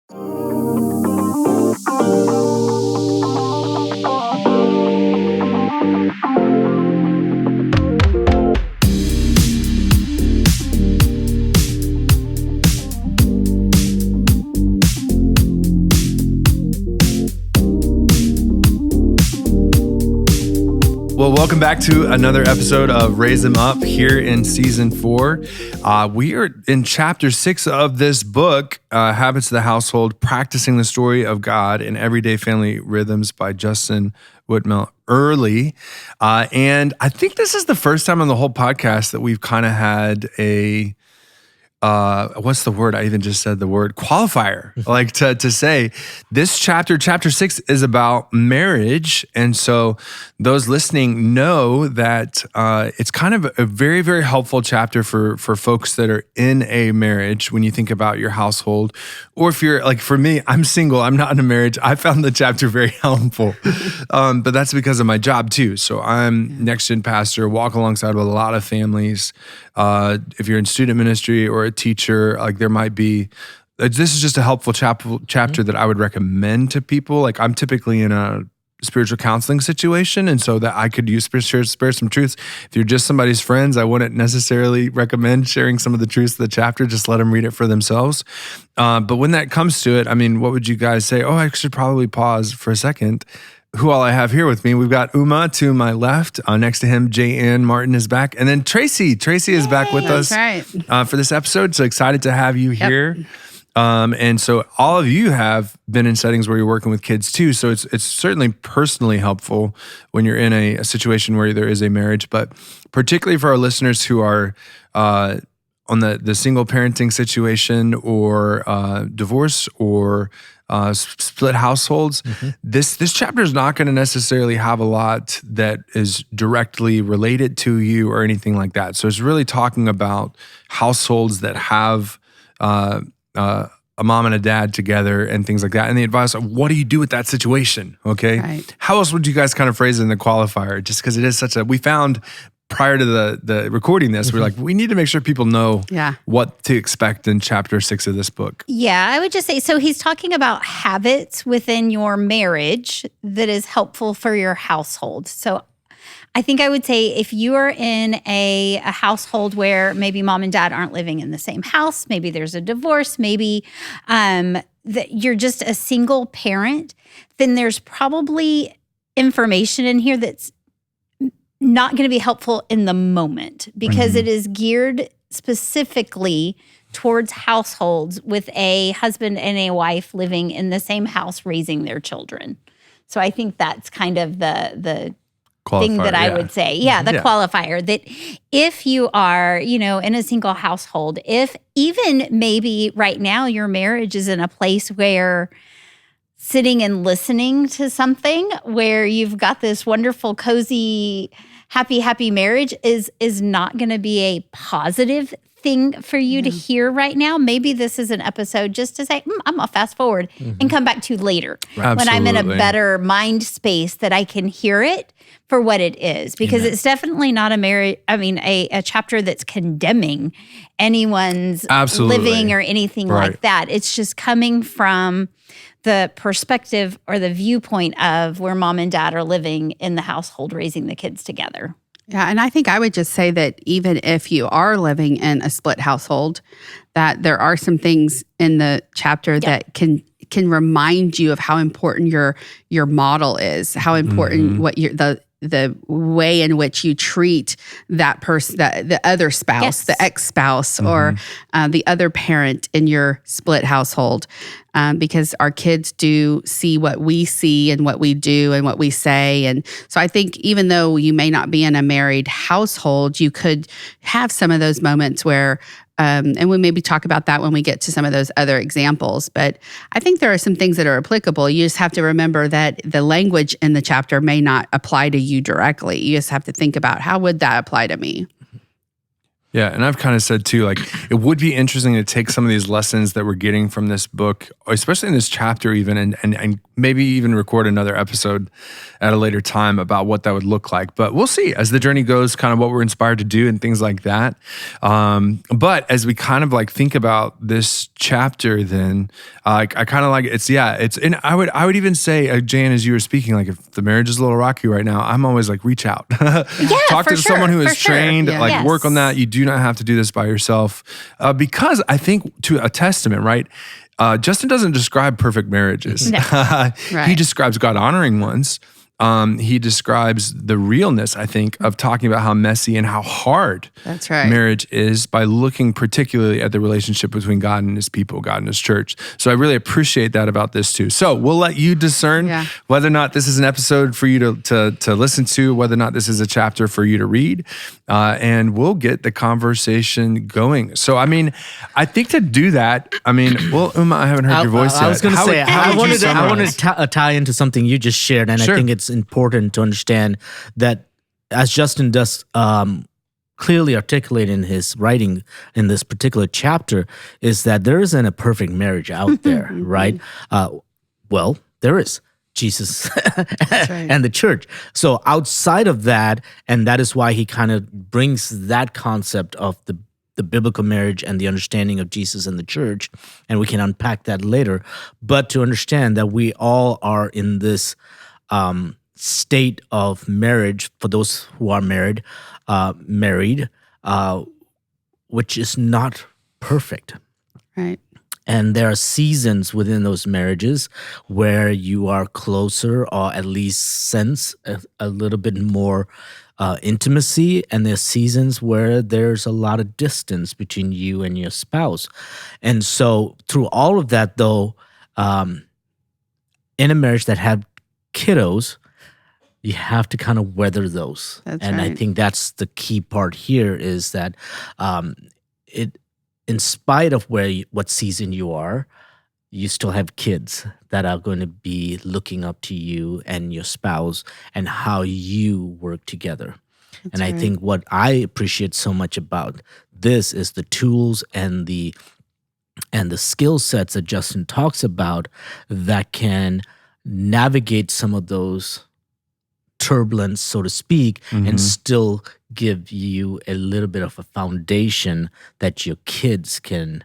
Well, welcome back to another episode of Raise Them Up here in season 4. We are in chapter 6 of this book, Habits of the Household, Practicing the Story of God in Everyday Family Rhythms by Justin Whitmell Early. And I think this is the first time on the whole podcast that we've kind of had a what's the word? I even just said the word qualifier, like to say this chapter 6 is about marriage. And so those listening know that it's kind of a very, very helpful chapter for folks that are in a marriage when you think about your household. Or if you're like, for me, I'm single, I'm not in a marriage. I found the chapter very helpful, but that's because of my job too. So I'm next gen pastor, walk alongside with a lot of families. If you're in student ministry or a teacher, like there might be, this is just a helpful chapter that I would recommend to people. Like I'm typically in a spiritual counseling situation, and so that I could use spare some truths. If you're just somebody's friends, I wouldn't necessarily recommend sharing some of the truths of the chapter. Just let them read it for themselves. But when that comes to it, I mean, what would you guys say? Oh, I should probably pause for a second. Who all I have here with me. We've got Uma to my left. Next to him, J.N. Martin is back. And then Tracy. Tracy is back with us for this episode. So excited to have you here. And so all of you have been in settings where you're working with kids too. So it's certainly personally helpful when you're in a situation where there is a marriage. But particularly for our listeners who are on the single parenting situation or divorce or split households, this chapter is not going to necessarily have a lot that is directly related to you or anything like that. So it's really talking about households that have a mom and a dad together and things like that, and the advice of what do you do with that situation, okay? Right. How else would you guys kind of phrase it in the qualifier? Just because it is we found prior to the recording this, we're like, we need to make sure people know what to expect in chapter 6 of this book. Yeah, I would just say, so he's talking about habits within your marriage that is helpful for your household. So I think I would say if you are in a household where maybe mom and dad aren't living in the same house, maybe there's a divorce, maybe that you're just a single parent, then there's probably information in here that's not going to be helpful in the moment because it is geared specifically towards households with a husband and a wife living in the same house raising their children. So I think that's kind of the thing that I would say. Yeah, the qualifier that if you are, in a single household, if even maybe right now your marriage is in a place where sitting and listening to something where you've got this wonderful, cozy, happy marriage is not going to be a positive thing for you to hear right now. Maybe this is an episode just to say, I'm going to fast forward and come back to later when I'm in a better mind space that I can hear it for what it is. Because it's definitely not a chapter that's condemning anyone's living or anything like that. It's just coming from the perspective or the viewpoint of where mom and dad are living in the household, raising the kids together. Yeah, and I think I would just say that even if you are living in a split household, that there are some things in the chapter that can remind you of how important your model is, how important what the way in which you treat that person, the other spouse, the ex-spouse, or the other parent in your split household. Because our kids do see what we see and what we do and what we say. And so I think even though you may not be in a married household, you could have some of those moments where, and we maybe talk about that when we get to some of those other examples. But I think there are some things that are applicable. You just have to remember that the language in the chapter may not apply to you directly. You just have to think about, how would that apply to me? Yeah, and I've kind of said too, like it would be interesting to take some of these lessons that we're getting from this book, especially in this chapter even, and maybe even record another episode at a later time about what that would look like. But we'll see as the journey goes, kind of what we're inspired to do and things like that. But as we kind of like think about this chapter, then I kind of like it's, and I would even say, Jan, as you were speaking, like if the marriage is a little rocky right now, I'm always like, reach out, talk to someone who is trained, like work on that. You do not have to do this by yourself, because I think to a testament, right? Justin doesn't describe perfect marriages. No. Right. He describes God honoring ones. He describes the realness, I think, of talking about how messy and how hard That's right. marriage is by looking particularly at the relationship between God and his people, God and his church. So I really appreciate that about this too. So we'll let you discern whether or not this is an episode for you to listen to, whether or not this is a chapter for you to read, and we'll get the conversation going. So, I mean, I think to do that, Uma, I haven't heard your voice yet. I was going to say, I wanted to tie into something you just shared, and Sure. I think it's important to understand that, as Justin does clearly articulate in his writing in this particular chapter, is that there isn't a perfect marriage out there, right? Well, there is. Jesus and the church. So outside of that, and that is why he kind of brings that concept of the biblical marriage and the understanding of Jesus and the church, and we can unpack that later. But to understand that we all are in this state of marriage, for those who are married, which is not perfect. Right. And there are seasons within those marriages where you are closer, or at least sense a little bit more intimacy. And there's seasons where there's a lot of distance between you and your spouse. And so through all of that, though, in a marriage that had kiddos, you have to kind of weather those. That's and right. I think that's the key part here, is that in spite of what season you are, you still have kids that are going to be looking up to you and your spouse and how you work together. And I think what I appreciate so much about this is the tools and the skill sets that Justin talks about that can navigate some of those turbulence, so to speak, and still give you a little bit of a foundation that your kids can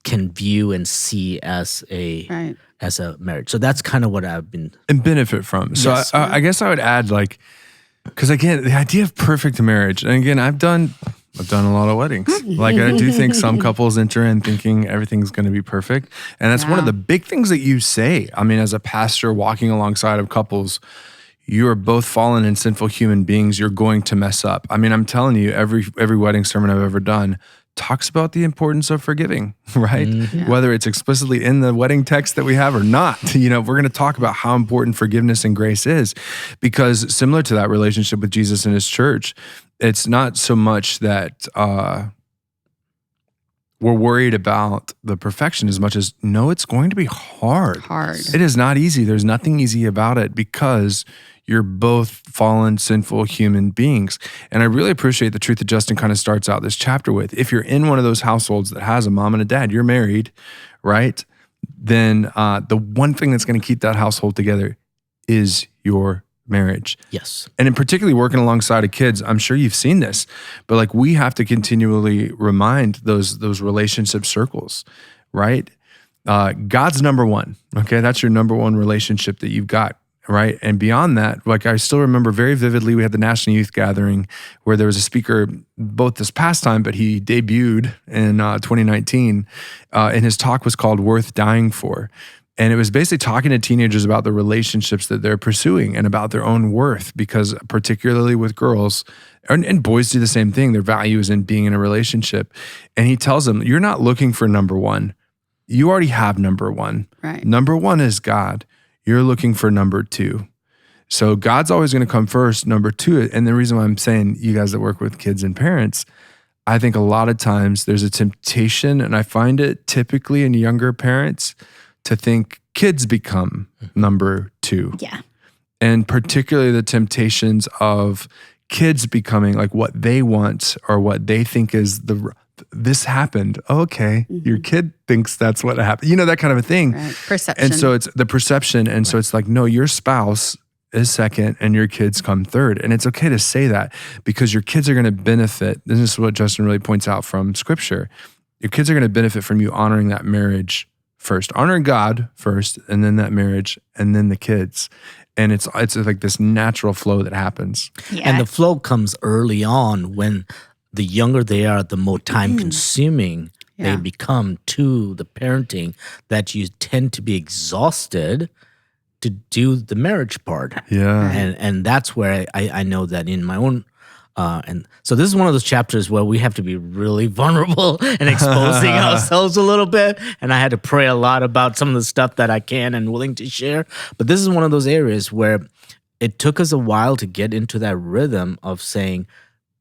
view and see as a marriage. So that's kind of what I've been and benefit from. So Yes. I guess I would add, like, because again, the idea of perfect marriage, and again, I've done a lot of weddings. Like, I do think some couples enter in thinking everything's going to be perfect. And that's one of the big things that you say. I mean, as a pastor walking alongside of couples, you are both fallen and sinful human beings. You're going to mess up. I mean, I'm telling you, every wedding sermon I've ever done talks about the importance of forgiving, right? Whether it's explicitly in the wedding text that we have or not, we're going to talk about how important forgiveness and grace is, because similar to that relationship with Jesus and his church, it's not so much that we're worried about the perfection as much as, no, it's going to be hard. It is not easy. There's nothing easy about it, because you're both fallen, sinful human beings. And I really appreciate the truth that Justin kind of starts out this chapter with. If you're in one of those households that has a mom and a dad, you're married, right? Then the one thing that's going to keep that household together is your marriage. Yes. And in particularly working alongside of kids, I'm sure you've seen this, but like, we have to continually remind those relationship circles, right? God's number one. Okay, that's your number one relationship that you've got. Right. And beyond that, like, I still remember very vividly, we had the National Youth Gathering where there was a speaker both this past time, but he debuted in 2019. And his talk was called Worth Dying For. And it was basically talking to teenagers about the relationships that they're pursuing and about their own worth, because particularly with girls, and boys do the same thing, their value is in being in a relationship. And he tells them, you're not looking for number one. You already have number one. Right. Number one is God. You're looking for number two. So God's always going to come first. Number two, and the reason why I'm saying, you guys that work with kids and parents, I think a lot of times there's a temptation, and I find it typically in younger parents, to think kids become number two. Yeah. And particularly the temptations of kids becoming like what they want or what they think is this happened. Oh, okay. Your kid thinks that's what happened. That kind of a thing. Right. Perception. And so it's the perception. And so it's like, no, your spouse is second and your kids come third. And it's okay to say that because your kids are going to benefit. This is what Justin really points out from scripture. Your kids are going to benefit from you honoring that marriage first, honoring God first, and then that marriage, and then the kids. And it's like this natural flow that happens. Yeah. And the flow comes early on when the younger they are, the more time consuming they become to the parenting, that you tend to be exhausted to do the marriage part. Yeah. And that's where I know that in my own and so this is one of those chapters where we have to be really vulnerable and exposing ourselves a little bit. And I had to pray a lot about some of the stuff that I can and willing to share. But this is one of those areas where it took us a while to get into that rhythm of saying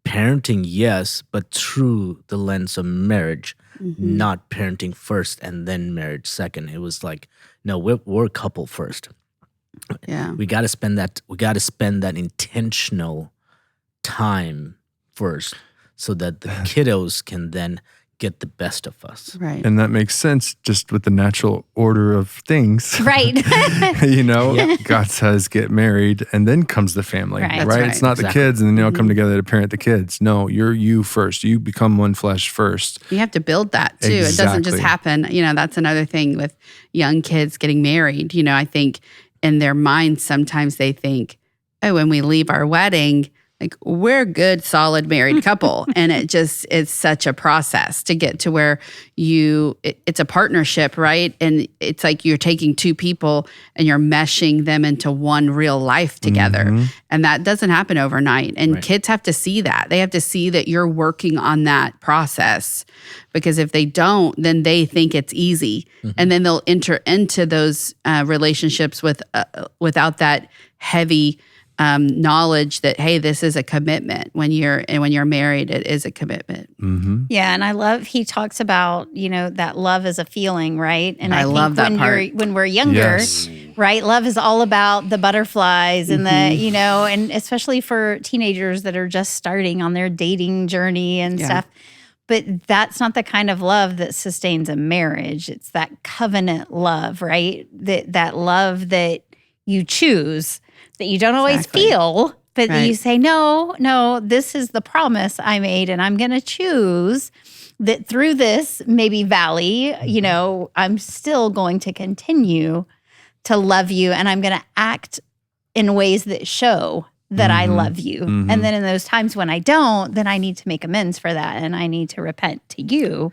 parenting, yes, but through the lens of marriage, not parenting first and then marriage second. It was like, no, we're a couple first. Yeah. We got to spend that intentional time first so that the kiddos can then get the best of us. Right. And that makes sense just with the natural order of things. Right. God says get married and then comes the family, Right. right? That's right. It's not Exactly. the kids and then they all come together to parent the kids. No, you're you first. You become one flesh first. You have to build that too. It doesn't just Exactly. happen. That's another thing with young kids getting married. I think in their minds, sometimes they think, oh, when we leave our wedding, like we're a good, solid married couple. And it's such a process to get to where it's a partnership, right? And it's like you're taking two people and you're meshing them into one real life together. And that doesn't happen overnight. And Right. kids have to see that. They have to see that you're working on that process, because if they don't, then they think it's easy. And then they'll enter into those relationships without that heavy knowledge that, hey, this is a commitment. When you're married, it is a commitment. Yeah, and he talks about, that love is a feeling, right? And I think love that part. when we're younger, Yes. right? Love is all about the butterflies and the, and especially for teenagers that are just starting on their dating journey and stuff. But that's not the kind of love that sustains a marriage. It's that covenant love, right? That love that you choose, that you don't always Exactly. feel, but that Right. you say, no, this is the promise I made, and I'm going to choose that through this maybe valley, I'm still going to continue to love you, and I'm going to act in ways that show that I love you. And then in those times when I don't, then I need to make amends for that, and I need to repent to you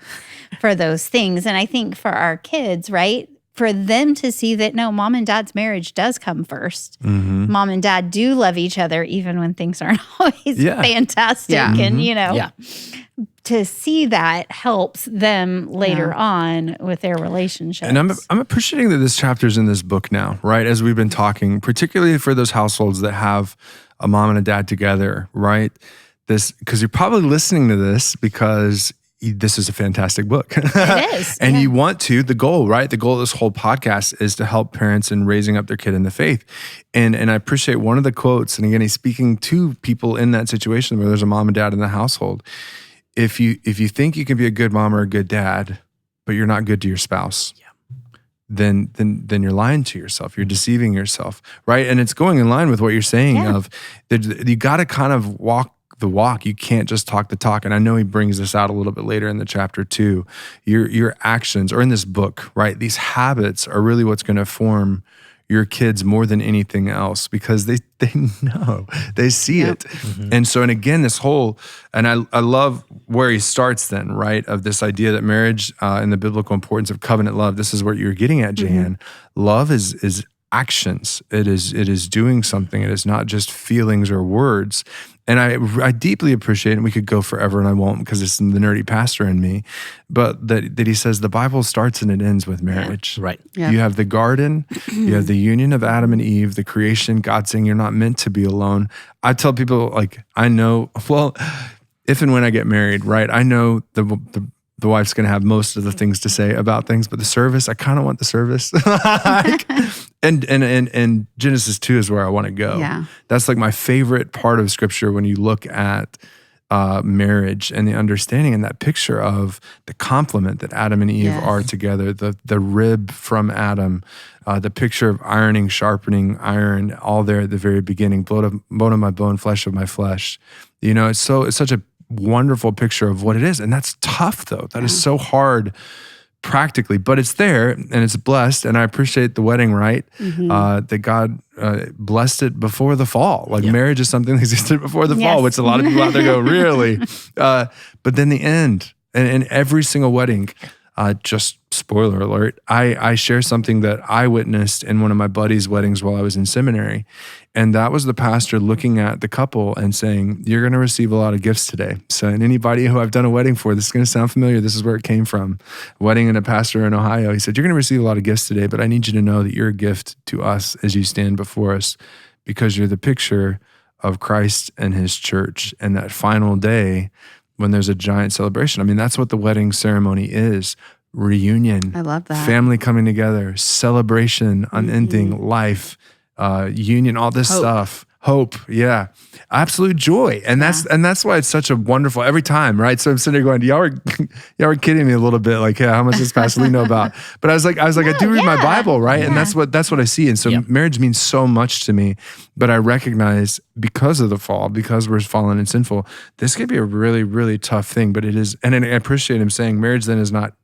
for those things. And I think for our kids, right, for them to see that, no, mom and dad's marriage does come first. Mom and dad do love each other even when things aren't always fantastic. Yeah. And, Yeah. to see that helps them later on with their relationships. And I'm appreciating that this chapter's in this book now, right? As we've been talking, particularly for those households that have a mom and a dad together, right? Because you're probably listening to this because this is a fantastic book. It is. And you want to, the goal, right? The goal of this whole podcast is to help parents in raising up their kid in the faith. And I appreciate one of the quotes, and again, he's speaking to people in that situation where there's a mom and dad in the household. If you think you can be a good mom or a good dad, but you're not good to your spouse, then you're lying to yourself. You're deceiving yourself, right? And it's going in line with what you're saying of that you got to kind of walk the walk. You can't just talk the talk. And I know he brings this out a little bit later in the chapter too. Your actions, or in this book, right? These habits are really what's going to form your kids more than anything else, because they know, they see it. And so, and again, this whole, and I love where he starts then, right? Of this idea that marriage and the biblical importance of covenant love, this is what you're getting at, Jan. Love is actions. It is doing something. It is not just feelings or words. And I deeply appreciate, and we could go forever and I won't because it's the nerdy pastor in me, but that he says the Bible starts and it ends with marriage. Right. Yeah. You have the garden, you have the union of Adam and Eve, the creation, God saying you're not meant to be alone. I tell people, like, I know, well, if and when I get married, right, I know the the wife's going to have most of the things to say about things, but the service, I kind of want the service. Like, and Genesis 2 is where I want to go. Yeah. That's like my favorite part of scripture when you look at marriage and the understanding and that picture of the complement that Adam and Eve Yes. are together, the rib from Adam, the picture of ironing, sharpening iron, all there at the very beginning, bone of my bone, flesh of my flesh. You know, it's such a wonderful picture of what it is. And that's tough though. That is so hard practically, but it's there and it's blessed. And I appreciate the wedding rite, that God blessed it before the fall. Like marriage is something that existed before the fall, which a lot of people out there go, really? But then the end, and in every single wedding, just spoiler alert, I share something that I witnessed in one of my buddies' weddings while I was in seminary. And that was the pastor looking at the couple and saying, you're going to receive a lot of gifts today. So, and anybody who I've done a wedding for, this is going to sound familiar. This is where it came from. Wedding in a pastor in Ohio. He said, you're going to receive a lot of gifts today, but I need you to know that you're a gift to us as you stand before us, because you're the picture of Christ and his church. And that final day, when there's a giant celebration, I mean, that's what the wedding ceremony is. Reunion. I love that. Family coming together, celebration, unending life, union, all this stuff. Hope, yeah, absolute joy, and that's why it's such a wonderful every time, right? So I'm sitting there going, y'all were kidding me a little bit, like, yeah, how much does Pastor Lee know about? But I was like, I do read my Bible, right? And that's what I see, and so marriage means so much to me. But I recognize because of the fall, because we're fallen and sinful, this could be a really, really tough thing. But it is, and I appreciate him saying marriage then is not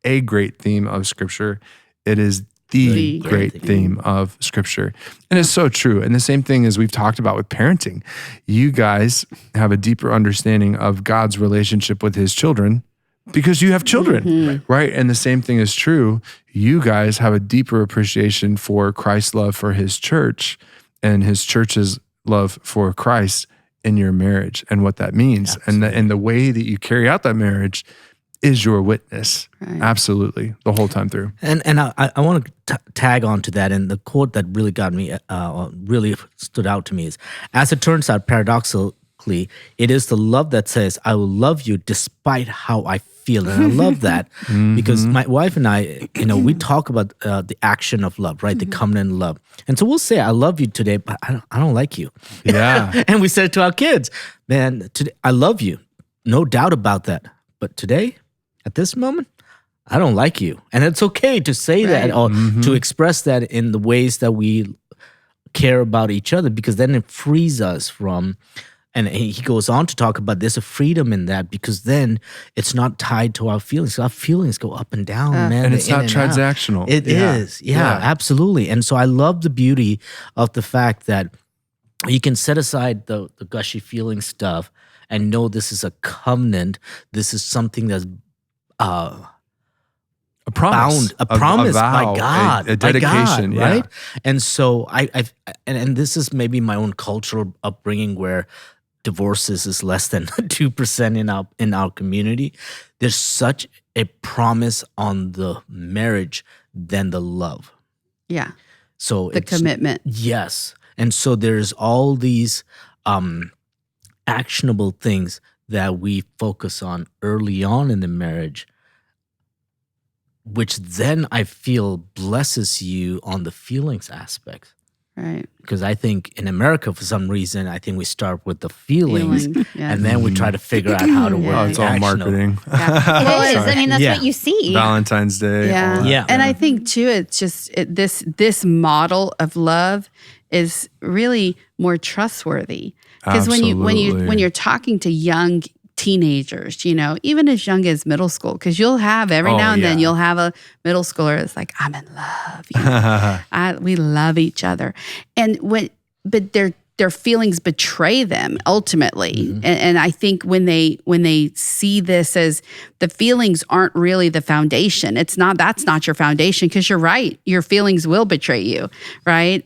a great theme of Scripture; it is the great theme of Scripture. And it's so true. And the same thing as we've talked about with parenting. You guys have a deeper understanding of God's relationship with his children because you have children, right? And the same thing is true. You guys have a deeper appreciation for Christ's love for his church and his church's love for Christ in your marriage and what that means. And the way that you carry out that marriage is your witness. Right. Absolutely. The whole time through. And I want to tag on to that. And the quote that really got me, really stood out to me is, as it turns out, paradoxically, it is the love that says, I will love you despite how I feel. And I love that because my wife and I, we talk about the action of love, right? The covenant love. And so we'll say, I love you today, but I don't like you. Yeah. And we said it to our kids, man, today, I love you. No doubt about that. But today, at this moment, I don't like you. And it's okay to say that or to express that in the ways that we care about each other, because then it frees us from, and he goes on to talk about there's a freedom in that, because then it's not tied to our feelings. Our feelings go up and down, man. And it's not transactional. It is. Yeah, absolutely. And so I love the beauty of the fact that you can set aside the gushy feeling stuff and know this is a covenant. This is something that's a promise, a promise vow, by God, a dedication, by God, right? And so and this is maybe my own cultural upbringing where divorces is less than 2% in our community. There's such a promise on the marriage than the love. Yeah. So the commitment. Yes, and so there's all these actionable things that we focus on early on in the marriage, which then I feel blesses you on the feelings aspect. Right. Because I think in America, for some reason, I think we start with the feelings and then we try to figure out how to work. Oh, it's all marketing. Well, it is. I mean, that's what you see. Valentine's Day. Yeah. And I think too, it's just this model of love is really more trustworthy. Because when you're talking to young teenagers, even as young as middle school, because you'll have every now and then you'll have a middle schooler that's like, I'm in love. We love each other, but their feelings betray them ultimately. And I think when they see this as the feelings aren't really the foundation, that's not your foundation, because you're right. Your feelings will betray you, right?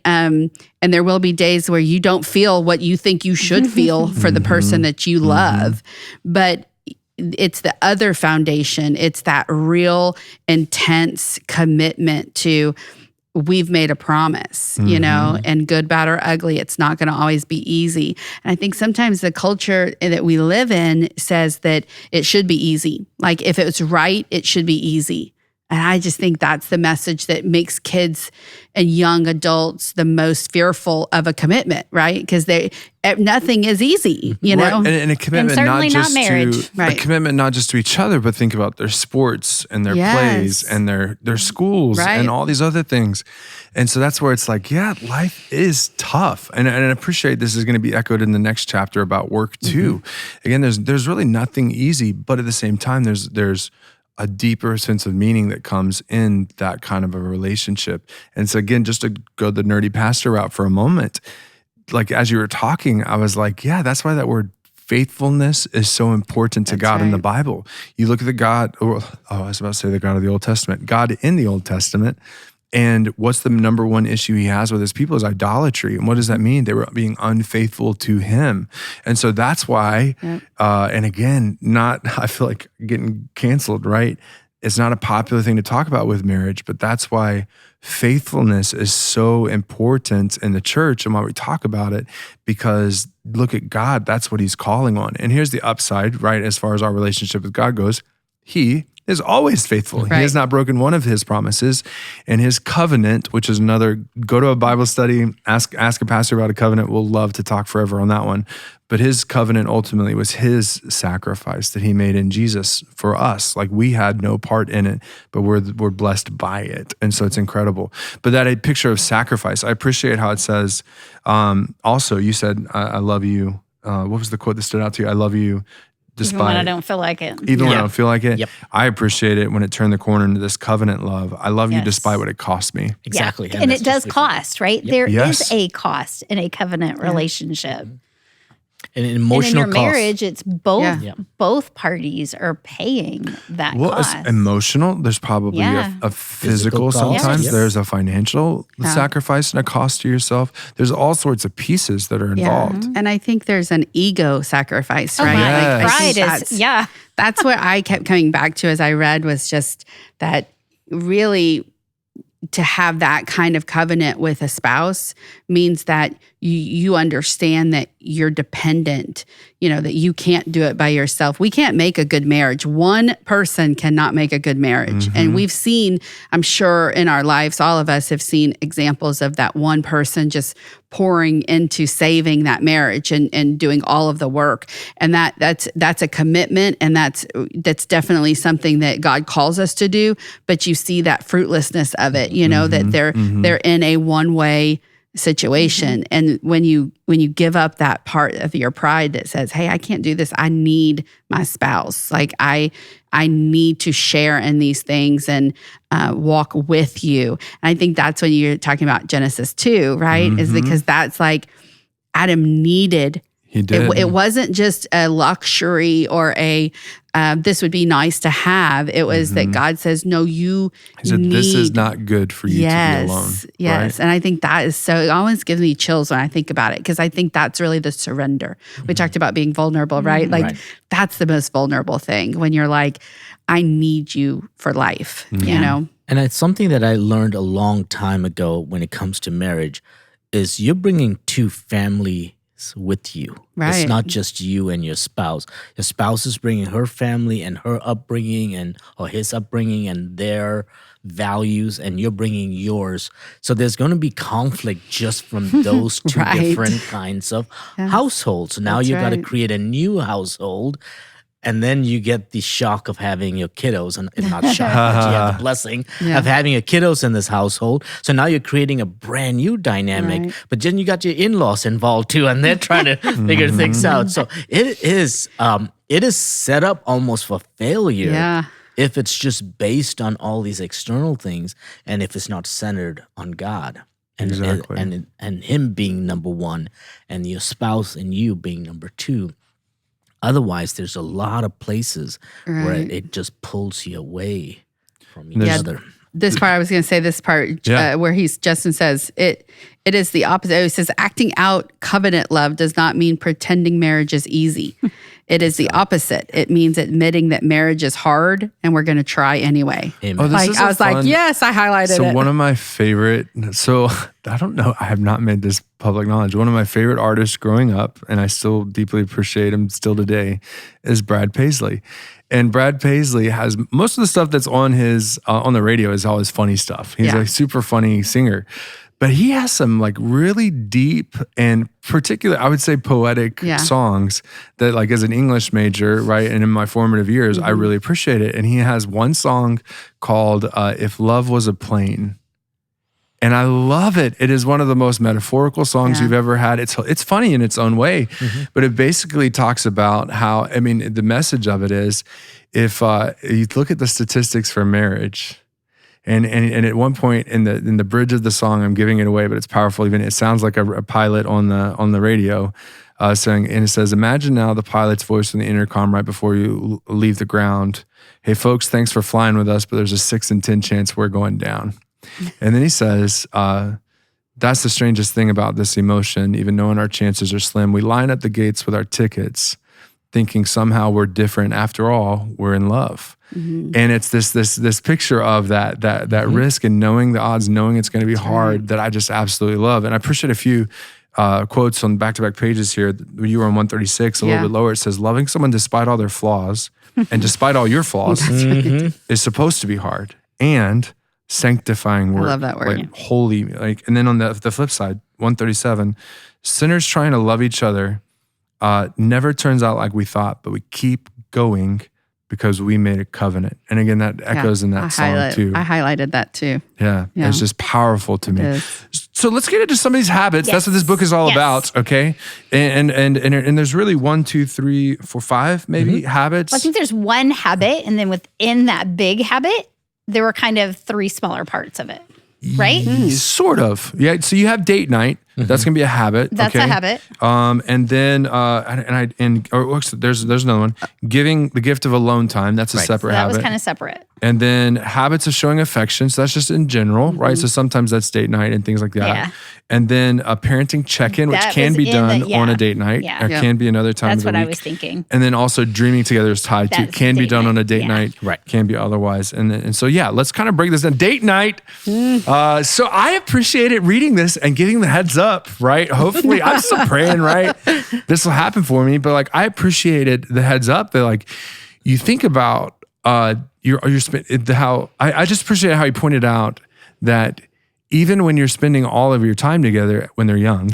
And there will be days where you don't feel what you think you should feel for the person that you love. But it's the other foundation. It's that real intense commitment to we've made a promise, you know, and good, bad, or ugly, it's not going to always be easy. And I think sometimes the culture that we live in says that it should be easy. Like if it's right, it should be easy. And I just think that's the message that makes kids and young adults the most fearful of a commitment, right? Because nothing is easy, you know? Right. And a commitment certainly not just not marriage. to a commitment not just to each other, but think about their sports and their plays and their schools and all these other things. And so that's where it's like, yeah, life is tough. And I appreciate this is going to be echoed in the next chapter about work too. Again, there's really nothing easy, but at the same time, there's a deeper sense of meaning that comes in that kind of a relationship. And so again, just to go the nerdy pastor route for a moment, like as you were talking, I was like, yeah, that's why that word faithfulness is so important to God in the Bible. You look at the God, I was about to say the God of the Old Testament, God in the Old Testament. And what's the number one issue he has with his people is idolatry. And what does that mean? They were being unfaithful to him. And so that's why, and again, I feel like getting canceled, right? It's not a popular thing to talk about with marriage, but that's why faithfulness is so important in the church and why we talk about it, because look at God, that's what he's calling on. And here's the upside, right? As far as our relationship with God goes, he is always faithful. He has not broken one of his promises. And his covenant, which is another, go to a Bible study, ask a pastor about a covenant. We'll love to talk forever on that one. But his covenant ultimately was his sacrifice that he made in Jesus for us. Like we had no part in it, but we're blessed by it. And so it's incredible. But that a picture of sacrifice, I appreciate how it says, also you said, I love you. What was the quote that stood out to you? I love you. Despite, even when I don't feel like it. Even when I don't feel like it. Yep. I appreciate it when it turned the corner into this covenant love. I love you despite what it cost me. Exactly. Yeah. And it does cost, right? There Yes. is a cost in a covenant relationship. And an emotional and in your cost. marriage, it's both parties are paying that cost. It's emotional. There's probably a physical cost. sometimes. Yes. There's a financial sacrifice and a cost to yourself. There's all sorts of pieces that are involved. And I think there's an ego sacrifice, right? Yes. Like, I think Pride is, that's what I kept coming back to as I read was just that really to have that kind of covenant with a spouse means that you understand that you're dependent, you know, that you can't do it by yourself. We can't make a good marriage. One person cannot make a good marriage. And we've seen, I'm sure in our lives, all of us have seen examples of that one person just pouring into saving that marriage and doing all of the work. And that's a commitment, and that's definitely something that God calls us to do. But you see that fruitlessness of it, you know, that they're in a one-way situation. And when you give up that part of your pride that says, hey, I can't do this, I need my spouse. Like I need to share in these things and walk with you. And I think that's when you're talking about Genesis 2, right? Is because that's like Adam needed. He did. It wasn't just a luxury or a this would be nice to have. It was that God says, no, you He said, this is not good for you to be alone. Yes. Right? And I think that is so, it always gives me chills when I think about it, because I think that's really the surrender. We talked about being vulnerable, right? Like that's the most vulnerable thing when you're like, I need you for life, you know? And it's something that I learned a long time ago when it comes to marriage is you're bringing two families with you. Right. It's not just you and your spouse. Your spouse is bringing her family and her upbringing or his upbringing and their values, and you're bringing yours. So there's going to be conflict just from those two different kinds of households. Now you got to create a new household. And then you get the shock of having your kiddos, and not shock, but you have the blessing of having your kiddos in this household. So now you're creating a brand new dynamic, but then you got your in-laws involved too, and they're trying to figure things out. So it is set up almost for failure if it's just based on all these external things, and if it's not centered on God. And, and him being number one, and your spouse and you being number two. Otherwise, there's a lot of places where it just pulls you away from each other. This part, I was going to say this part where Justin says, it is the opposite. He says, acting out covenant love does not mean pretending marriage is easy. It is the opposite. It means admitting that marriage is hard and we're going to try anyway. Amen. Oh, this is I was like, yes, I highlighted So it. one of my favorite, I don't know, I have not made this public knowledge. One of my favorite artists growing up, and I still deeply appreciate him still today, is Brad Paisley. And Brad Paisley has most of the stuff that's on his on the radio is all his funny stuff. He's a super funny singer. But he has some like really deep and particular, I would say poetic songs that like as an English major, right? And in my formative years, I really appreciate it. And he has one song called If Love Was a Plane. And I love it. It is one of the most metaphorical songs you've ever had. It's funny in its own way, but it basically talks about how, I mean, the message of it is if you look at the statistics for marriage, and at one point in the bridge of the song, I'm giving it away, but it's powerful. Even it sounds like a pilot on the radio saying, and it says, "Imagine now the pilot's voice in the intercom right before you leave the ground. Hey, folks, thanks for flying with us, but there's a 6 in 10 chance we're going down." And then he says, "That's the strangest thing about this emotion. Even knowing our chances are slim, we line up the gates with our tickets, thinking somehow we're different. After all, we're in love." And it's this picture of that risk and knowing the odds, knowing it's going to be hard, that I just absolutely love. And I appreciate a few quotes on back-to-back pages here. You were on 136, a little bit lower. It says, "Loving someone despite all their flaws and despite all your flaws is supposed to be hard, and sanctifying work." I love that word. Like holy, like, and then on the flip side, 137, "Sinners trying to love each other never turns out like we thought, but we keep going because we made a covenant." And again, that echoes in that song too. I highlighted that too. Yeah, it's just powerful to me. is. So let's get into some of these habits. That's what this book is all about, okay? And there's really 1, 2, 3, 4, 5 maybe habits. Well, I think there's one habit, and then within that big habit, there were kind of 3 smaller parts of it, right? Sort of. Yeah. So you have date night. That's going to be a habit. That's a habit. And then, there's another one. Giving the gift of alone time. That's a separate That habit. was kind of separate. And then habits of showing affection. So that's just in general, right? So sometimes that's date night and things like that. Yeah. And then a parenting check-in, which That can was be in done the- on a date night. Yeah. Or can be another time That's of the what I week. was thinking. And then also dreaming together is tied to. That's Can be date done on a night. date Yeah. night. Right. Can be otherwise. And so, yeah, let's kind of break this down. Date night. So I appreciated reading this and getting the heads up, right? Hopefully, I'm still praying, right? This will happen for me. But like, I appreciated the heads up that like, you think about how I just appreciate how you pointed out that even when you're spending all of your time together when they're young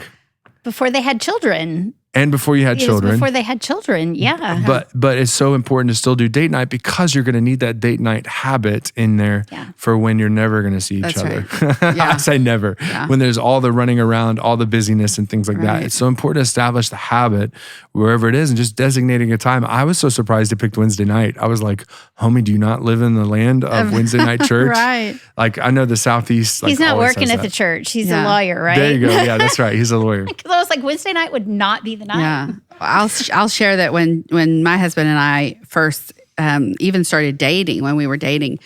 Before they had children. and before you had It was children, before they had children, yeah. but it's so important to still do date night because you're going to need that date night habit in there for when you're never going to see each That's other. right. Yeah. I say never. Yeah. When there's all the running around, all the busyness and things like that. Right. It's so important to establish the habit wherever it is and just designating a time. I was so surprised you picked Wednesday night. I was like, homie, do you not live in the land of Wednesday night church? Right. Like I know the Southeast. Like, He's not always working has at the that. church. He's Yeah. a lawyer, right? There you go. Yeah, that's right. He's a lawyer. Because I was like, Wednesday night would not be the night. Yeah. I'll share that when my husband and I first even started dating, when we were dating,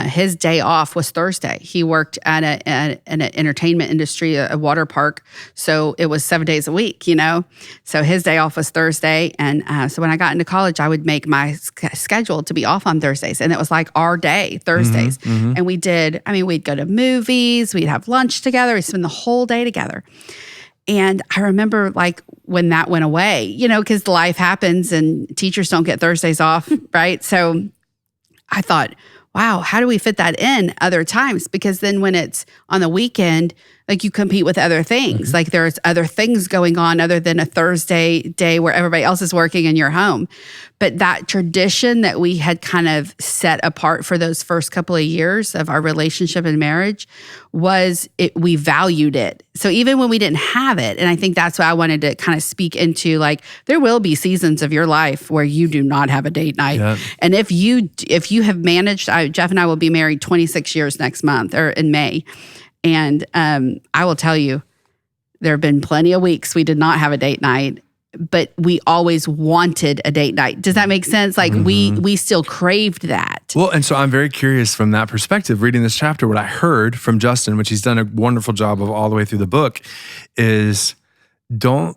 his day off was Thursday. He worked at an entertainment industry, a water park. So it was 7 days a week, you know? So his day off was Thursday. And so when I got into college, I would make my schedule to be off on Thursdays. And it was like our day, Thursdays. And we'd go to movies, we'd have lunch together, we'd spend the whole day together. And I remember like when that went away, you know, because life happens and teachers don't get Thursdays off, right? So I thought, wow, how do we fit that in other times? Because then when it's on the weekend, like you compete with other things. Like there's other things going on other than a Thursday day where everybody else is working and you're home. But that tradition that we had kind of set apart for those first couple of years of our relationship and marriage we valued it. So even when we didn't have it, and I think that's what I wanted to kind of speak into, like there will be seasons of your life where you do not have a date night. Yeah. And if you have managed, Jeff and I will be married 26 years next month or in May. And I will tell you, there have been plenty of weeks we did not have a date night, but we always wanted a date night. Does that make sense? Like we still craved that. Well, and so I'm very curious from that perspective, reading this chapter, what I heard from Justin, which he's done a wonderful job of all the way through the book, is don't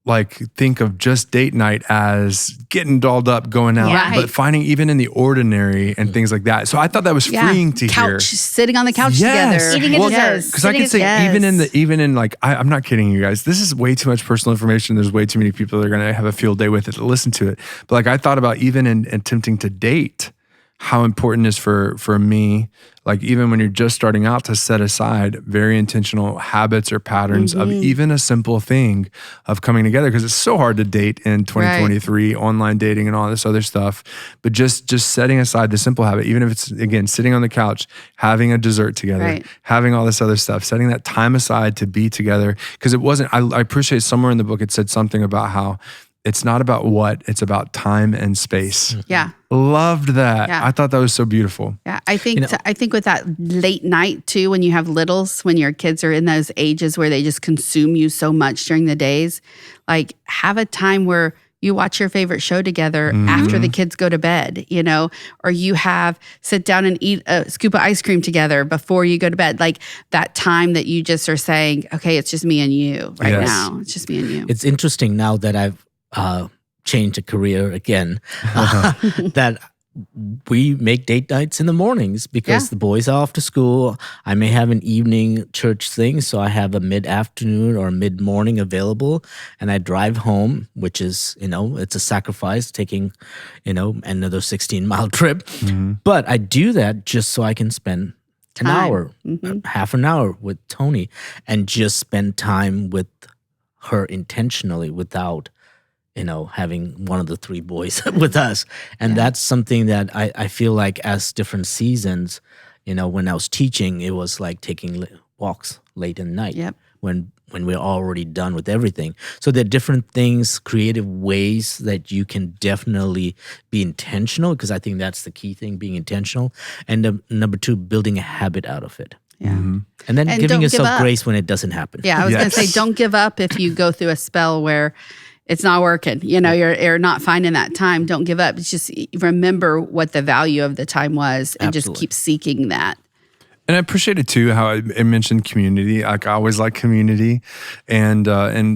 like think of just date night as getting dolled up, going out, Yeah. but finding even in the ordinary and things like that. So I thought that was freeing to hear. Sitting on the couch Yes. together. Eating a dessert. Because I could say even in like I'm not kidding you guys. This is way too much personal information. There's way too many people that are going to have a field day with it to listen to it. But like I thought about even in attempting to date, how important it is for me, like even when you're just starting out, to set aside very intentional habits or patterns of even a simple thing of coming together, because it's so hard to date in 2023, online dating and all this other stuff. But just setting aside the simple habit, even if it's, again, sitting on the couch, having a dessert together, having all this other stuff, setting that time aside to be together. Because it wasn't, I appreciate somewhere in the book it said something about how it's not about what, it's about time and space. Yeah. Loved that. Yeah. I thought that was so beautiful. Yeah, I think I think with that late night too, when you have littles, when your kids are in those ages where they just consume you so much during the days, like have a time where you watch your favorite show together after the kids go to bed, you know, or you sit down and eat a scoop of ice cream together before you go to bed. Like that time that you just are saying, okay, it's just me and you right now. It's just me and you. It's interesting now that I've changed a career again, that we make date nights in the mornings because the boys are off to school. I may have an evening church thing, so I have a mid-afternoon or mid-morning available, and I drive home, which is, it's a sacrifice, taking, another 16-mile trip. But I do that just so I can spend an hour, half an hour with Tony, and just spend time with her intentionally without having one of the three boys with us. And that's something that I feel like as different seasons, when I was teaching, it was like taking walks late in the night when we're already done with everything. So there are different things, creative ways that you can definitely be intentional, because I think that's the key thing, being intentional. And number two, building a habit out of it. Yeah. And then giving yourself grace when it doesn't happen. Yeah, I was going to say, don't give up if you go through a spell where it's not working. You're not finding that time. Don't give up. It's just remember what the value of the time was and just keep seeking that. And I appreciate it too, how I mentioned community. Like I always like community, and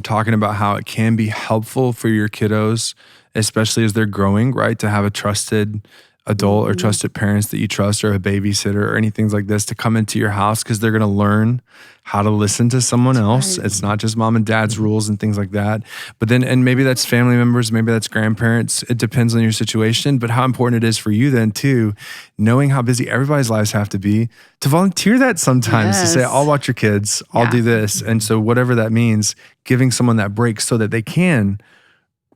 talking about how it can be helpful for your kiddos, especially as they're growing, right? To have a trusted adult or trusted parents that you trust, or a babysitter or anything like this, to come into your house, because they're going to learn how to listen to someone else. It's not just mom and dad's rules and things like that. But then, and maybe that's family members, maybe that's grandparents. It depends on your situation, but how important it is for you then too, knowing how busy everybody's lives have to be, to volunteer that sometimes, to say, I'll watch your kids, I'll do this. And so whatever that means, giving someone that break so that they can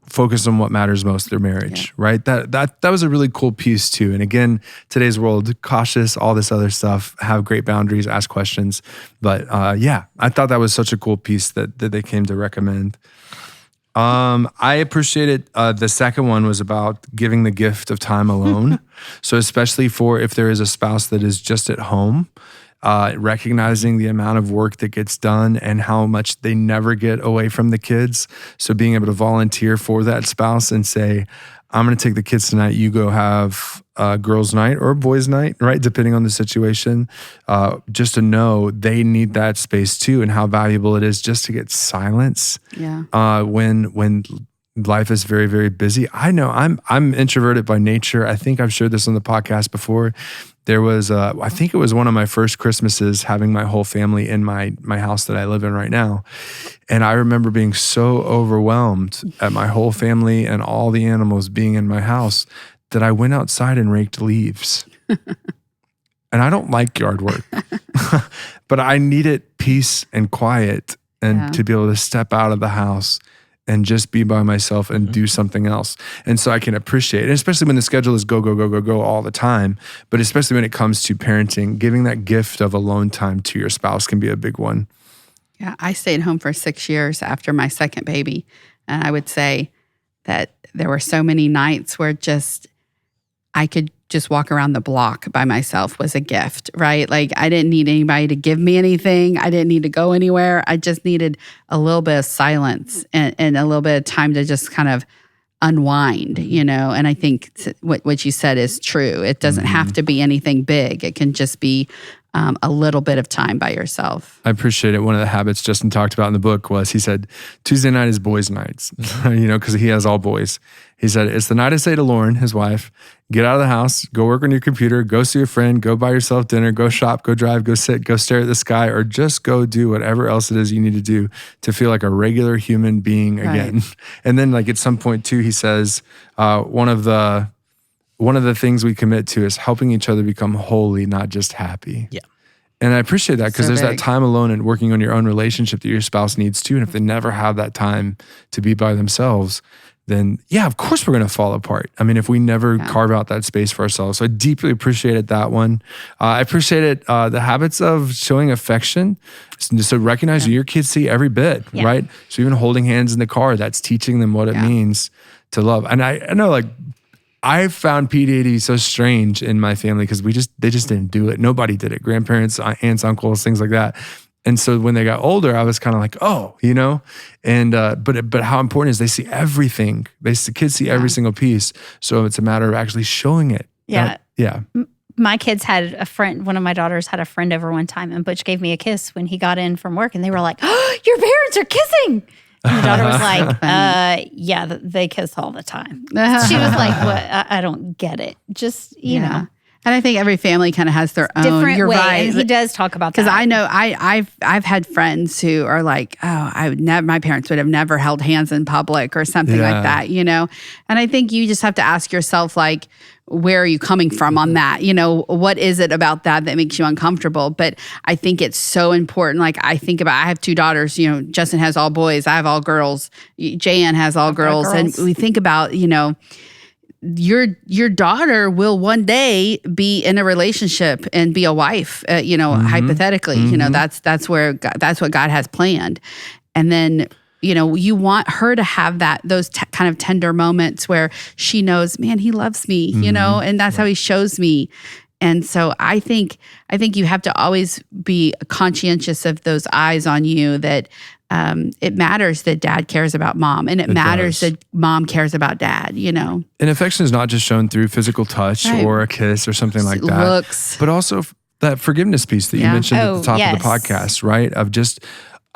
focus on what matters most, their marriage, right? That was a really cool piece too. And again, today's world, cautious, all this other stuff, have great boundaries, ask questions. But I thought that was such a cool piece that they came to recommend. I appreciated the second one was about giving the gift of time alone. So especially for if there is a spouse that is just at home, recognizing the amount of work that gets done and how much they never get away from the kids. So being able to volunteer for that spouse and say, I'm going to take the kids tonight. You go have a girls' night or a boys' night, right? Depending on the situation, just to know they need that space too, and how valuable it is just to get silence. When life is very, very busy. I know I'm introverted by nature. I think I've shared this on the podcast before. There was, I think it was one of my first Christmases having my whole family in my house that I live in right now. And I remember being so overwhelmed at my whole family and all the animals being in my house that I went outside and raked leaves. And I don't like yard work, but I needed peace and quiet and to be able to step out of the house and just be by myself and do something else. And so I can appreciate it, especially when the schedule is go all the time, but especially when it comes to parenting, giving that gift of alone time to your spouse can be a big one. Yeah, I stayed home for 6 years after my second baby. And I would say that there were so many nights where I could just walk around the block by myself was a gift, right? Like I didn't need anybody to give me anything. I didn't need to go anywhere. I just needed a little bit of silence and a little bit of time to just kind of unwind, And I think what you said is true. It doesn't have to be anything big. It can just be a little bit of time by yourself. I appreciate it. One of the habits Justin talked about in the book was he said, Tuesday night is boys' nights, because he has all boys. He said, it's the night I say to Lauren, his wife, get out of the house, go work on your computer, go see a friend, go buy yourself dinner, go shop, go drive, go sit, go stare at the sky, or just go do whatever else it is you need to do to feel like a regular human being again. Right. And then at some point too, he says, one of the things we commit to is helping each other become holy, not just happy. Yeah. And I appreciate that because So there's big. that time alone and working on your own relationship that your spouse needs too. And if they never have that time to be by themselves, then of course we're going to fall apart. I mean, if we never carve out that space for ourselves. So I deeply appreciated that one. I appreciated the habits of showing affection. So recognize your kids see every bit, right? So even holding hands in the car, that's teaching them what it means to love. And I know I found PDAD so strange in my family because they just didn't do it. Nobody did it. Grandparents, aunts, uncles, things like that. And so when they got older, I was kind of like, and but how important is they see everything. The kids see every single piece. So it's a matter of actually showing it. Yeah. Yeah. My kids had a friend, one of my daughters had a friend over one time, and Butch gave me a kiss when he got in from work, and they were like, oh, your parents are kissing. And the daughter was like, yeah, they kiss all the time. She was like, what? I don't get it. Just, you know. And I think every family kind of has their own. Different You're way. right. And he does talk about that. Because I know I've had friends who are like, my parents would have never held hands in public or something like that, And I think you just have to ask yourself, like, where are you coming from on that? What is it about that makes you uncomfortable? But I think it's so important. Like I have 2 daughters, Justin has all boys. I have all girls. Jan has all girls. And we think about, your daughter will one day be in a relationship and be a wife, hypothetically, that's what God has planned. And then, you want her to have those kind of tender moments where she knows, man, he loves me, and that's how he shows me. And so I think you have to always be conscientious of those eyes on you that it matters that dad cares about mom, and it matters that mom cares about dad, And affection is not just shown through physical touch or a kiss or something like that. Looks. But also that forgiveness piece that you mentioned at the top of the podcast, right? Of just,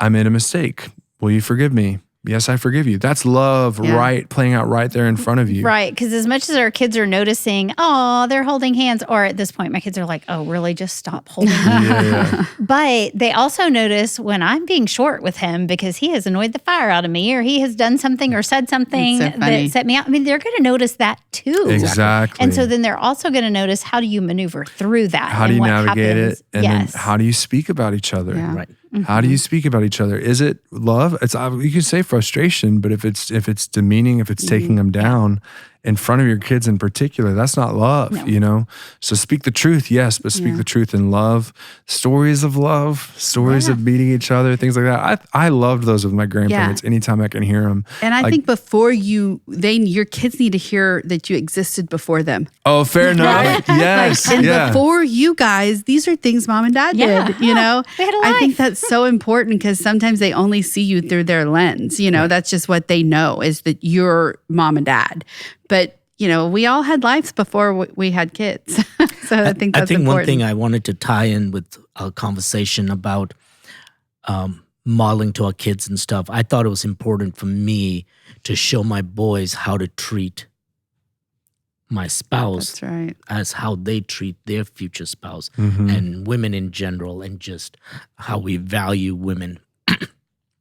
I made a mistake. Will you forgive me? Yes, I forgive you. That's love, right? Playing out right there in front of you. Right. Because as much as our kids are noticing, oh, they're holding hands, or at this point, my kids are like, oh, really? Just stop holding hands. But they also notice when I'm being short with him because he has annoyed the fire out of me, or he has done something or said something that set me out. I mean, they're going to notice that too. Exactly. And so then they're also going to notice, how do you maneuver through that? How do you navigate it? And then how do you speak about each other? Yeah. Right. How do you speak about each other? Is it love? You can say frustration, but if it's demeaning, if it's taking them down in front of your kids in particular, that's not love, So speak the truth, yes, but speak the truth in love. Stories of love, stories of meeting each other, things like that. I loved those with my grandparents anytime I can hear them. And I think before your kids need to hear that you existed before them. Oh, fair enough. Yes. And before you guys, these are things mom and dad did, They had a life. I think that's so important because sometimes they only see you through their lens. That's just what they know is that you're mom and dad. But, we all had lives before we had kids. So I think that's important. One thing I wanted to tie in with a conversation about modeling to our kids and stuff, I thought it was important for me to show my boys how to treat my spouse. That's right. As how they treat their future spouse and women in general, and just how we value women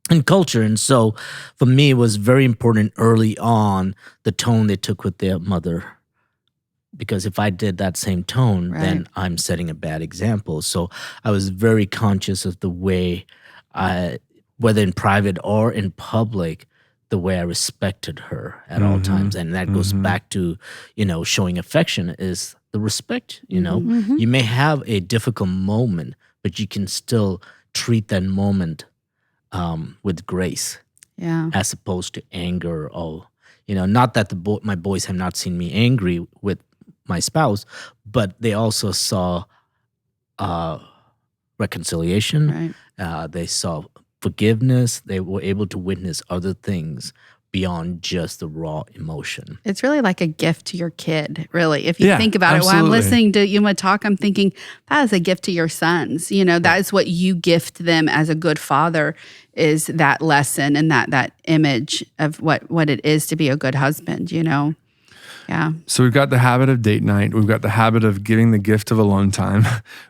and culture. And so for me, it was very important early on the tone they took with their mother. Because if I did that same tone, then I'm setting a bad example. So I was very conscious of the way whether in private or in public, the way I respected her at all times. And that goes back to, showing affection is the respect, You may have a difficult moment, but you can still treat that moment with grace, as opposed to anger or, not that my boys have not seen me angry with my spouse, but they also saw reconciliation. Right. They saw forgiveness. They were able to witness other things beyond just the raw emotion. It's really like a gift to your kid, really. If you Yeah, think about it, while I'm absolutely. listening to Yuma talk, I'm thinking that is a gift to your sons. That is what you gift them as a good father, is that lesson and that image of what it is to be a good husband, Yeah. So we've got the habit of date night. We've got the habit of giving the gift of alone time.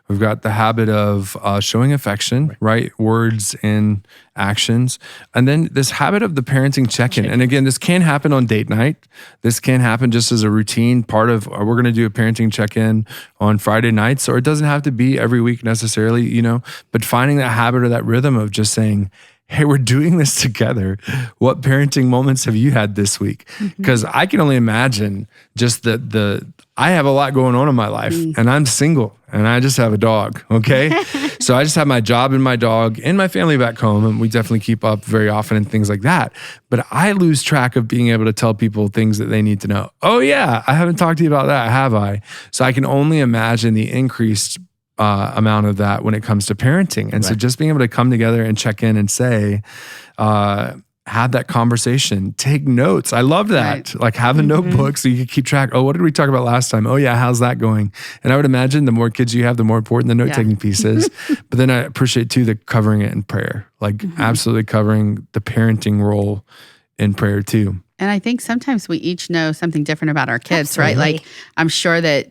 We've got the habit of showing affection, right? Words and actions. And then this habit of the parenting check-in. And again, this can happen on date night. This can happen just as a routine part of, we're going to do a parenting check-in on Friday nights, or it doesn't have to be every week necessarily, but finding that habit or that rhythm of just saying, hey, we're doing this together. What parenting moments have you had this week? Because I can only imagine just I have a lot going on in my life, and I'm single, and I just have a dog, okay? So I just have my job and my dog and my family back home, and we definitely keep up very often and things like that. But I lose track of being able to tell people things that they need to know. Oh yeah, I haven't talked to you about that, have I? So I can only imagine the increased amount of that when it comes to parenting. And so just being able to come together and check in and say, have that conversation, take notes. I love that. Right. Like have a notebook so you can keep track. Oh, what did we talk about last time? Oh yeah, how's that going? And I would imagine the more kids you have, the more important the note-taking piece is. But then I appreciate too, the covering it in prayer, like absolutely covering the parenting role in prayer too. And I think sometimes we each know something different about our kids, right? Absolutely. Like I'm sure that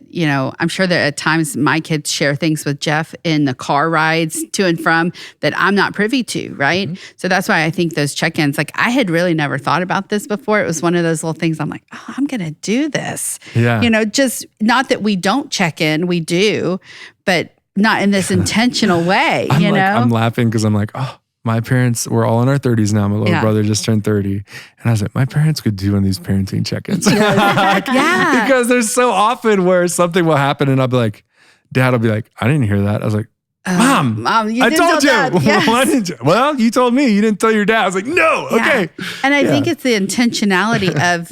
at times my kids share things with Jeff in the car rides to and from that I'm not privy to, right? So that's why I think those check-ins, like I had really never thought about this before. It was one of those little things I'm like, oh, I'm going to do this. Yeah. Just not that we don't check in, we do, but not in this intentional way, I'm laughing because I'm like, oh, my parents, we're all in our 30s now. My little brother just turned 30. And I was like, my parents could do one of these parenting check-ins. Yeah. Because there's so often where something will happen and I'll be like, Dad will be like, I didn't hear that. I was like, Mom, you I didn't told tell you. Dad. Yes. Why didn't you? Well, you told me. You didn't tell your dad. I was like, no, Yeah. okay. And I think it's the intentionality of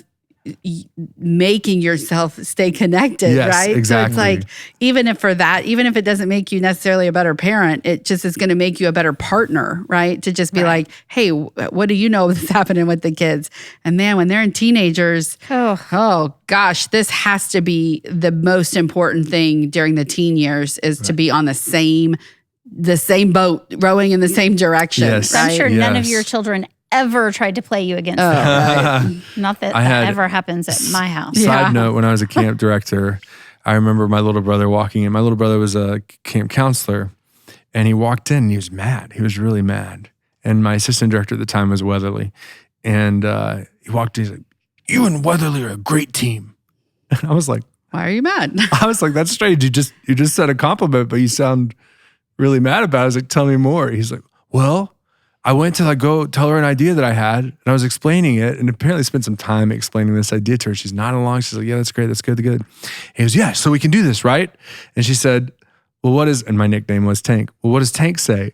making yourself stay connected, Yes, right? exactly. So it's like, even if it doesn't make you necessarily a better parent, it just is going to make you a better partner, right? To just be like, hey, what do you know that's happening with the kids? And man, when they're in teenagers, oh gosh, this has to be the most important thing during the teen years is to be on the same boat, rowing in the same direction. Yes. So I'm sure none of Yes. your children ever tried to play you against them. Right. Not that I that had- ever happens at my house. Side note, when I was a camp director, I remember my little brother walking in. My little brother was a camp counselor, and he walked in and he was mad. He was really mad. And my assistant director at the time was Weatherly. And he walked in, he's like, you and Weatherly are a great team. And I was like, Why are you mad? that's strange. You just said a compliment, but you sound really mad about it. I was like, tell me more. He's like, well, I went to go tell her an idea that I had, and I was explaining it, and apparently spent some time explaining this idea to her. She's nodding along. She's like, yeah, that's great. That's good. Good. He goes, yeah, so we can do this, right? And she said, well, and my nickname was Tank. Well, what does Tank say?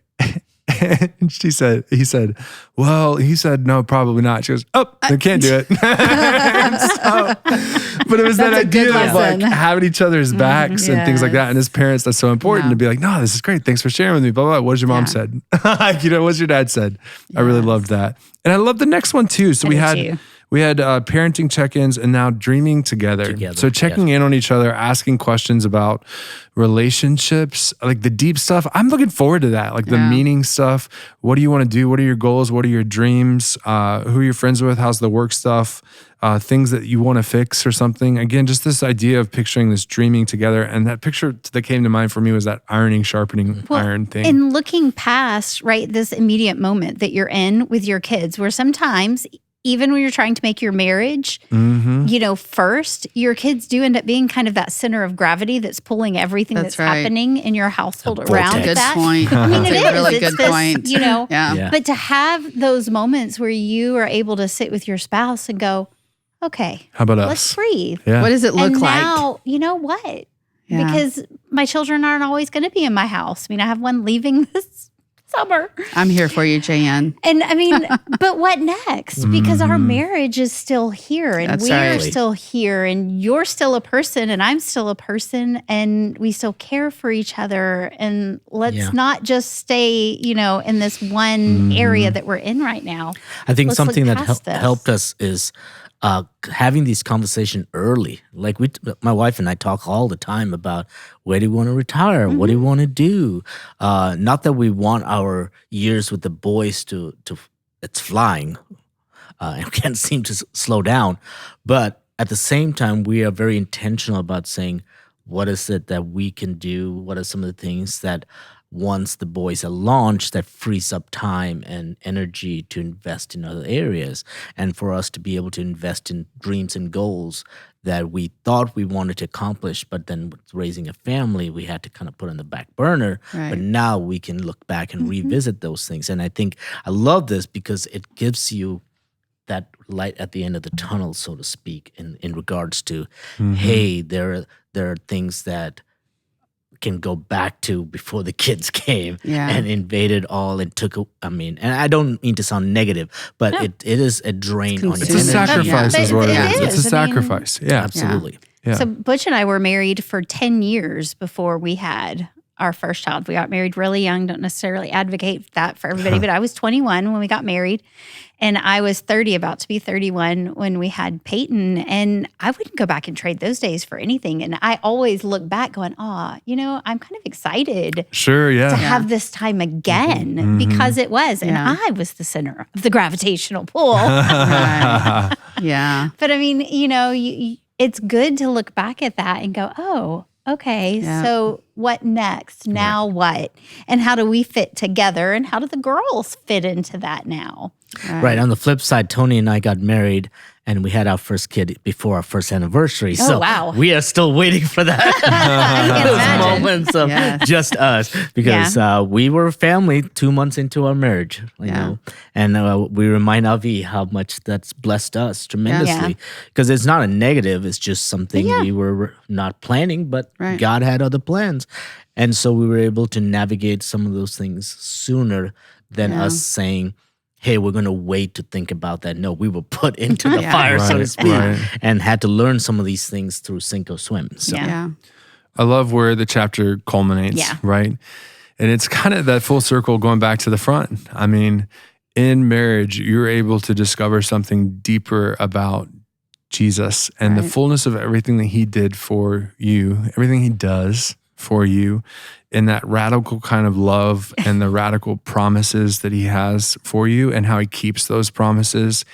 And he said, well, he said, no, probably not. She goes, oh, I can't do it. But it was that That's a good idea of like lesson. having each other's backs and things like that. And as parents, that's so important to be like, no, this is great. Thanks for sharing with me. Blah, blah, blah. What did your mom said? What's your dad said? I really loved that. And I love the next one too. So we had parenting check-ins and now dreaming together. So checking in on each other, asking questions about relationships, like the deep stuff. I'm looking forward to that, like the meaning stuff. What do you want to do? What are your goals? What are your dreams? Who are you friends with? How's the work stuff? Things that you want to fix or something. Again, just this idea of picturing this dreaming together. And that picture that came to mind for me was that ironing, sharpening iron thing. And looking past, right, this immediate moment that you're in with your kids, where sometimes even when you're trying to make your marriage, first, your kids do end up being kind of that center of gravity that's pulling everything that's happening in your household around Good that. point. I mean, it That's is. a really It's good this, point. Yeah. But to have those moments where you are able to sit with your spouse and go, okay, how about let's us? breathe. Yeah. What does it look And like? now, you know what? Yeah. Because my children aren't always going to be in my house. I mean, I have one leaving this summer. I'm here for you, Jan. And I mean, but what next? Because our marriage is still here and That's we are right. still here and you're still a person and I'm still a person and we still care for each other. And let's not just stay, in this one area that we're in right now. I think Let's something look that past this. helped us is having these conversations early. Like my wife and I talk all the time about where do you want to retire? What do you want to do? Not that we want our years with the boys to it's flying. And can't seem to slow down. But at the same time, we are very intentional about saying, what is it that we can do? What are some of the things that once the boys are launched that frees up time and energy to invest in other areas and for us to be able to invest in dreams and goals that we thought we wanted to accomplish, but then with raising a family, we had to kind of put on the back burner. Right. But now we can look back and revisit those things. And I think I love this because it gives you that light at the end of the tunnel, so to speak, in regards to, hey, there are things that can go back to before the kids came and invaded all and took. And I don't mean to sound negative, but it is a drain on your It's energy. a sacrifice, is what it It is. It's is. a I mean, sacrifice. Yeah. Absolutely. Yeah. So Butch and I were married for 10 years before we had our first child. We got married really young. Don't necessarily advocate that for everybody, but I was 21 when we got married and I was 30, about to be 31 when we had Peyton. And I wouldn't go back and trade those days for anything. And I always look back going, I'm kind of excited Sure. Yeah. to have this time again because it was. And Yeah. I was the center of the gravitational pull. Right. Yeah. But I mean, it's good to look back at that and go, oh, okay, Yeah. so what next? Now what? And how do we fit together? And how do the girls fit into that now? Right. On the flip side, Tony and I got married and we had our first kid before our first anniversary. Oh, So wow. we are still waiting for that. I can't Those imagine. moments of Yes. just us because we were a family 2 months into our marriage, you know, and we remind Avi how much that's blessed us tremendously because it's not a negative. It's just something we were not planning, but Right. God had other plans. And so we were able to navigate some of those things sooner than us saying, hey, we're going to wait to think about that. No, we were put into the fire, so to Right, speak, right. and had to learn some of these things through sink or swim. So. Yeah. Yeah. I love where the chapter culminates, Yeah. right? And it's kind of that full circle going back to the front. I mean, in marriage, you're able to discover something deeper about Jesus and the fullness of everything that he did for you, everything he does for you, in that radical kind of love and the radical promises that he has for you and how he keeps those promises.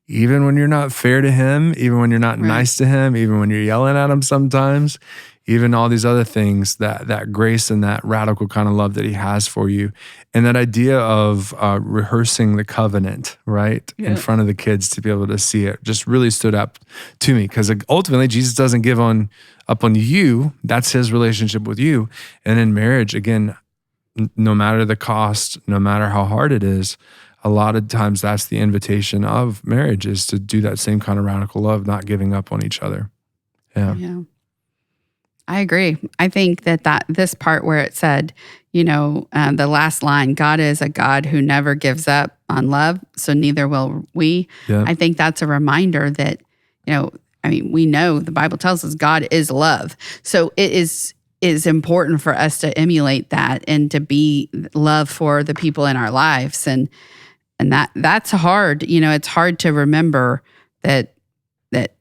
Even when you're not fair to him, even when you're not nice to him, even when you're yelling at him sometimes, even all these other things, that grace and that radical kind of love that he has for you. And that idea of rehearsing the covenant, right, in front of the kids to be able to see it just really stood up to me because ultimately Jesus doesn't give up on you. That's his relationship with you. And in marriage, again, no matter the cost, no matter how hard it is, a lot of times that's the invitation of marriage is to do that same kind of radical love, not giving up on each other. Yeah. I agree. I think that this part where it said, the last line, God is a God who never gives up on love, so neither will we. Yeah. I think that's a reminder that, we know the Bible tells us God is love. So it is important for us to emulate that and to be love for the people in our lives. And that's hard. It's hard to remember that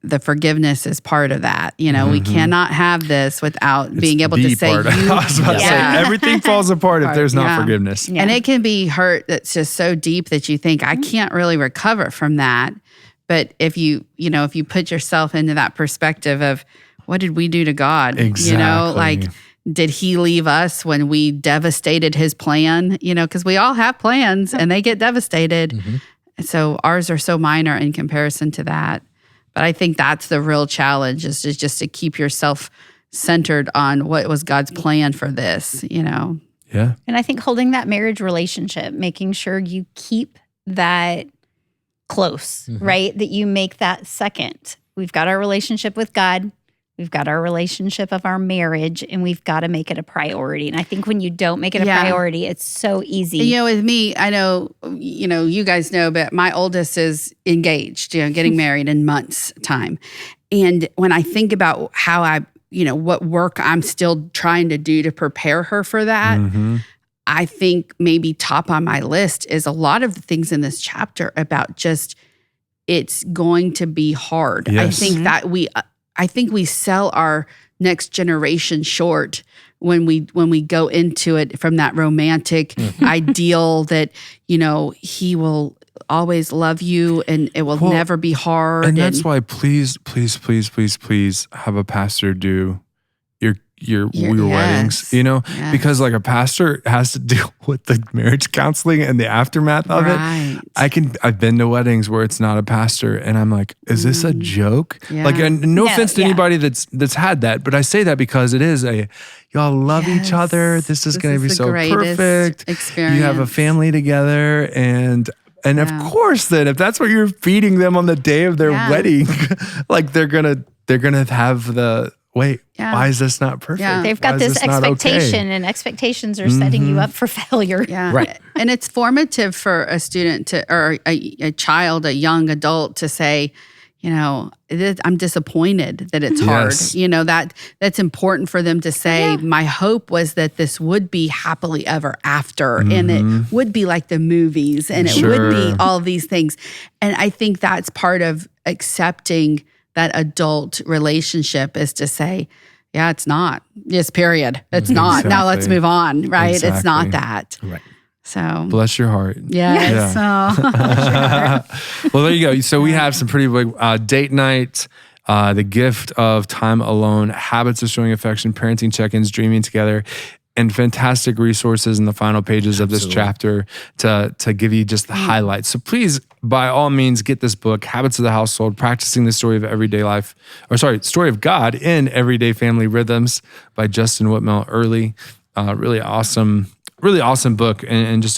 the forgiveness is part of that. We cannot have this without being able to say, part. I was about to say, everything falls apart if there's not forgiveness. Yeah. And it can be hurt that's just so deep that you think, I can't really recover from that. But if you put yourself into that perspective of what did we do to God? Exactly. Did he leave us when we devastated his plan? Because we all have plans and they get devastated. So ours are so minor in comparison to that. But I think that's the real challenge is just to keep yourself centered on what was God's plan for this, Yeah. And I think holding that marriage relationship, making sure you keep that close, right? That you make that second. We've got our relationship with God. We've got our relationship of our marriage, and we've got to make it a priority. And I think when you don't make it a priority, it's so easy. You know, with me, I know, you guys know, but my oldest is engaged, getting married in months' time. And when I think about how what work I'm still trying to do to prepare her for that, I think maybe top on my list is a lot of the things in this chapter about just it's going to be hard. Yes. I think we sell our next generation short when we go into it from that romantic ideal that he will always love you and it will never be hard. And that's why please have a pastor do your weddings, because like a pastor has to deal with the marriage counseling and the aftermath of it. I've been to weddings where it's not a pastor and I'm like, is this a joke? Yeah. Like, and no offense to anybody that's had that, but I say that because it is y'all love each other. This is going to be so perfect. Experience. You have a family together and of course then if that's what you're feeding them on the day of their wedding, like they're going to have the wait, why is this not perfect? Yeah. They've got this expectation, and expectations are setting you up for failure. Yeah. Right. And it's formative for a student or a child, a young adult to say, I'm disappointed that it's hard. That's important for them to say, my hope was that this would be happily ever after and it would be like the movies and it would be all these things. And I think that's part of accepting that adult relationship is to say, it's not. Yes, period. It's not. Exactly. Now let's move on, right? Exactly. It's not that. Right. So bless your heart. Yes. Well, there you go. So we have some pretty big date night, the gift of time alone, habits of showing affection, parenting check-ins, dreaming together, and fantastic resources in the final pages of this chapter to give you just the highlights. So please, by all means, get this book, Habits of the Household, Practicing the Story of God in Everyday Family Rhythms by Justin Whitmell Early. Really awesome book. And just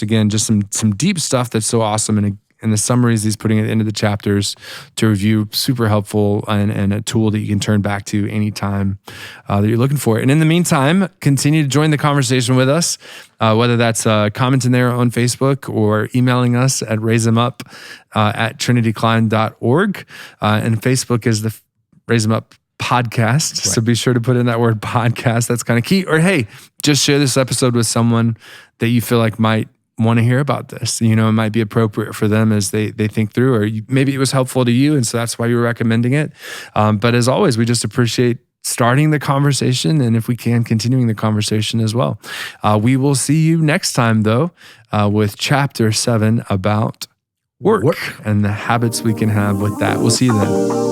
some deep stuff that's so awesome. And the summaries he's putting at the end of the chapters to review, super helpful and a tool that you can turn back to anytime that you're looking for. And in the meantime, continue to join the conversation with us, whether that's commenting there on Facebook or emailing us at raiseemup at trinitycline.org. And Facebook is the Raise 'em Up podcast. Right. So be sure to put in that word podcast. That's kind of key. Or hey, just share this episode with someone that you feel like might want to hear about this. It might be appropriate for them as they think through, or maybe it was helpful to you, and so that's why you were recommending it. But as always, we just appreciate starting the conversation, and if we can, continuing the conversation as well. We will see you next time, though, with chapter 7 about work and the habits we can have with that. We'll see you then.